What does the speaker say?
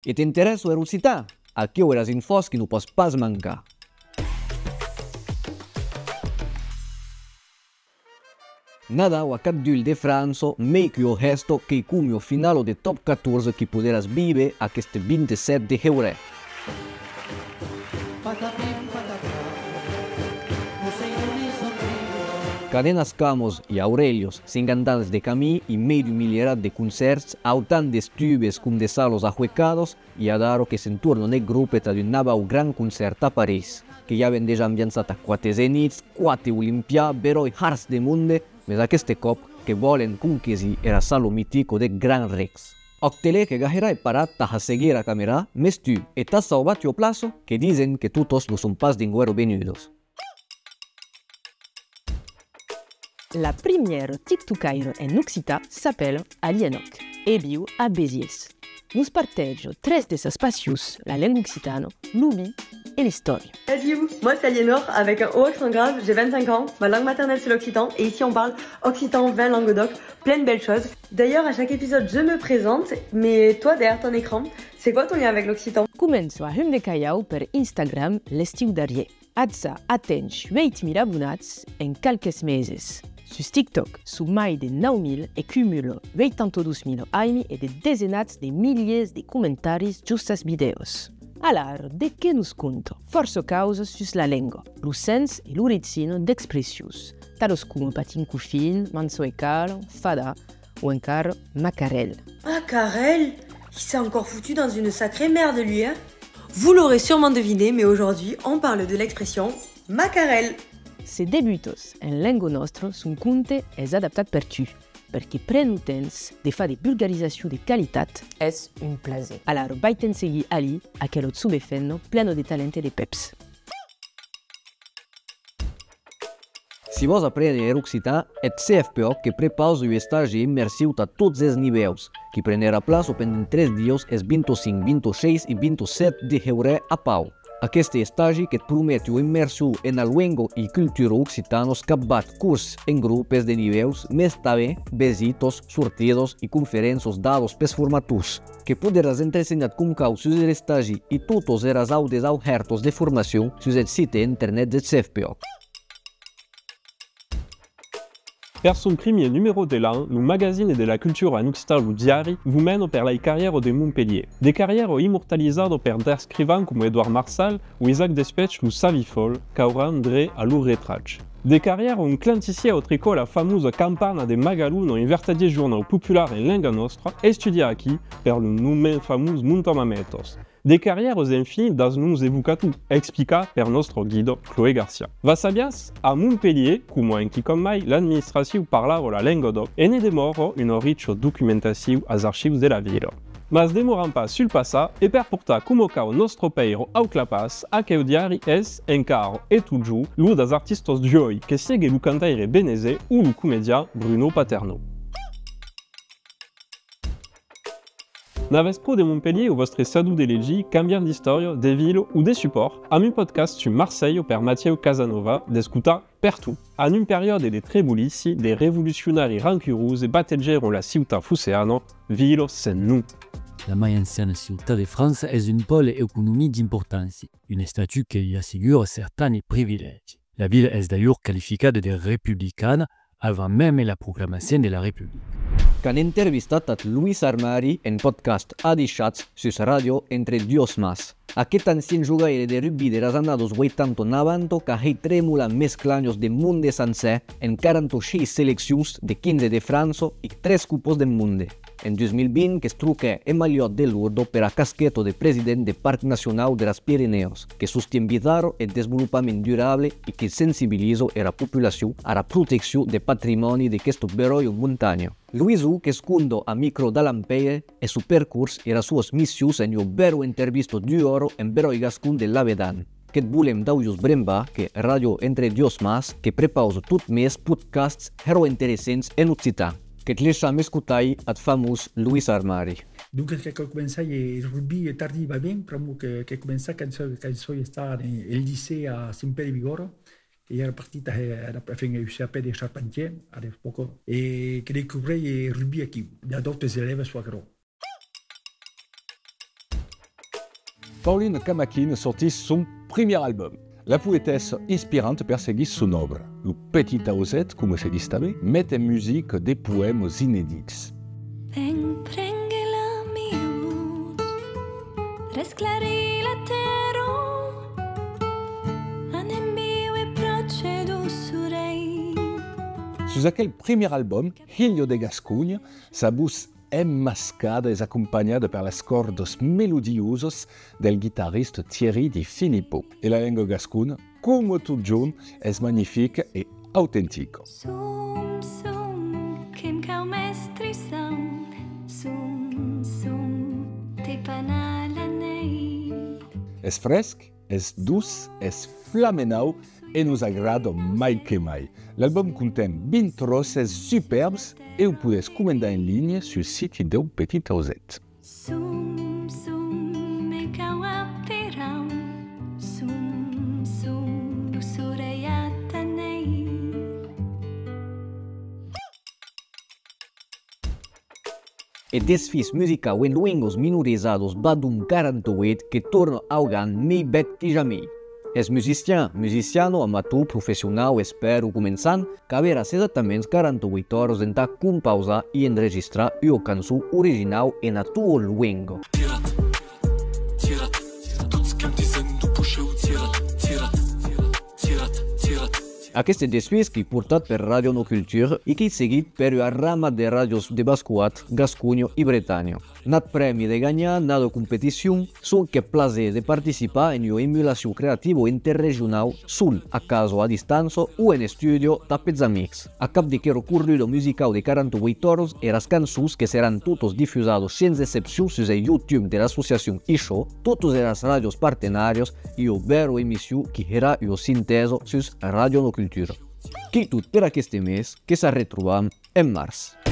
E t'interessa Rusità? Aquí ho eras infos que non pots pas mancar. Nada o a Cap-Dul de França, make o resto che come o finale de top 14 que poderás vive a este 27 de febrero. Cadenas Camos e Aurelios, cinquantanes de camí e meio milharar de concerts, ao tant d'estubes com de salos ahuecados e a daro que se entorno nel grupo tra un nava o gran concert a París, que ja ven deja ambianzat a 4 zenits, 4 Olimpià, beroi hars de monde, mes aquest cop que volen conquisir era salo mitico de Gran Rex. Octele que gajerai parat ta a seguir a camera, mes tu e t'has salvat o plazo que dicen que todos no son pas d'Inguero venudos. La première TikTokaire en Occitan s'appelle Alienoc et viu à Béziers. Nous partageons 3 de ses espacios, la langue occitane, l'oubli et l'histoire. Salut, moi c'est Aliénor avec un haut accent grave, j'ai 25 ans, ma langue maternelle c'est l'occitan et ici on parle occitan, vin, languedoc, plein de belles choses. D'ailleurs à chaque épisode je me présente, mais toi derrière ton écran, c'est quoi ton lien avec l'occitan? Començo a hum de caiau per Instagram l'estiu darrier. Atza atens 8.000 abonats en quelques meses. Sus TikTok, su mai de 9.000 e cumulo 82.000 aimi e de dezenats de milliers de comentaris justas videos. Alors, de què nos conto? Força causes sus la lengua, lo sens e l'orizzino d'expressius, talos como patin cufin, manso e cal, fada ou encara macarel. Macarel? Il s'est encore foutu dans une sacrée merde lui, hein? Vous l'aurez sûrement deviné, mais aujourd'hui on parle de l'expression macarel. Se debutos en lengua nostra sunt conte es adaptat per tu, perquè pren el temps de fa de vulgarització de qualitat és un plaser. Alors, vaiten seguir ali, aquello subefenno pleno de talento e de peps. Si vos aprendre Occitan, et CFPO que prepausa o estágio immersiu a todos os níveis, que prenderá plaço pendent 3 dias es 25, 26 e 27 de fevereiro a Pau. Aquest estágio que promete o imersiu en a língua e cultura occitanos que bat cursos em grupos de níveis, mas também visitas, sortidos e conferências dados pelos formatos, que poderás entresenhar com causa sus estágio e todos os audios abertos de formação sus el site internet de CFPO. Per son premier numéro de l'an, le magazine de la culture en occitan lo Diari vous mène per la carrière de Montpellier. Des carrières immortalisadas per d'escrivains comme Édouard Marsal ou Isaac Despech lo Savifol, qu'aura André a lo retrage. Des carrières un clantissier au tricot la fameuse campana de Magalu no vertadier journal popular en lingua nostra, estudia aquí per le nome famous Muntamametos. Des carrières infinies das nous evocatu, explica per nostro guide Chloé Garcia. Va sabias, a Montpellier, como en qui com mai, l'administratiu parlava la languedoc e ne demoro una riccia documentatiu als archius de la vila. Mas demoram pas sul passat e per portar como cau nostro peiro au clapas, a que o diari es, encara e tutju, lo das artistos gioi que segue lo cantaire benese ou lo comedia Bruno Paterno. Na vespro de Montpellier, o vostre sadu de legi cambian d'historia, de ville ou de support, am un podcast sur Marseille per Matteo Casanova, d'escutar per tu. En une période de trebulici, des révolutionnaires rancurosi batteggero la ciutat fuseano, ville sen nu. La mai ancienne ciutat de France est une pôle économique d'importance, une statue qui y assure certains privilèges. La ville est d'ailleurs qualifiée de républicaine avant même la proclamation de la République. Can intervistat at Luis Armari en podcast Adixats sus radio Entre Dios Mas. Aquest ancien jugaire de rugby de los annados 80-90 que hei tremula mesclaños de munde sencer en 46 seleccions de 15 de França i 3 cupos del munde. En 2020 que es truque emaliot de Lourdes per a casqueto de president de Parc Nacional de las Pirineos, que sostien bizarro el desenvolupament durable i que sensibilizo la populació a la protecció de patrimoni de questo beroi muntanya. Luisu, que escundo a micro dall'Ampeie, e su percurs era suos missius en io vero intervisto d'oro en beroi gascun de l'Avedan. Che volem dauius bremba che Radio Entre Dios Mas che prepauso tot mes podcasts hero interessants en occitan. Che lasciamo ascoltare ad famus Luis Armari. Dunque che cominciai il rugby tardivamente, proprio che cominciai quando sono stato nel liceo a Saint-Pierre de Bigorre, che era partita alla fine del UCAP di Charpentier, all'epoca, e che scopri il rugby qui, da dopo si leva su Agro. Pauline Camaquin sortit son premier album. La poétesse inspirante perseguit son œuvre. Le petit Tauzet, comme se dit també, met en musique des poèmes inédits. Sur aquel premier album, Hilio de Gascugne, sa bouche emmascada és acompanyada per les cordes melodioses del guitarrista Thierry Di Filippo. E la lengua gascuna, com tot junt, és magnifique et authentique. És fresc, és dus, és flamenau et nous agrada mai que mai. L'album contient 20 trosses superbes et vous pouvez commander en ligne sur le site de Petit Tauzet. E desfis musical en luengos minorizados badum 48 que torna augan mei bec que jamais. És musiciano, amateur, profissional, espero, començant, que haverà exatament 48 horas en composar e enregistrar una cançó original en a tuo luengo. Aquest desfis que portat per Radio No Culture e que seguit per una rama de radios de Bascuat, Gascunyo e Bretagna. Nat premi de gagnar, nada competició, son que placer de participar en una emulació creativa interregional sul, a caso a distanza o en studio tapets amics. A cap de que recorrido musical de 48 horas eras cançons que seran totos difusados sans excepció sur el YouTube de l'associació ISHO, totos eras radios partenarios e o vero emissió que era una sinteso sur Radio No Culture. Che tot per aquest mes que s'ha retrobat en març.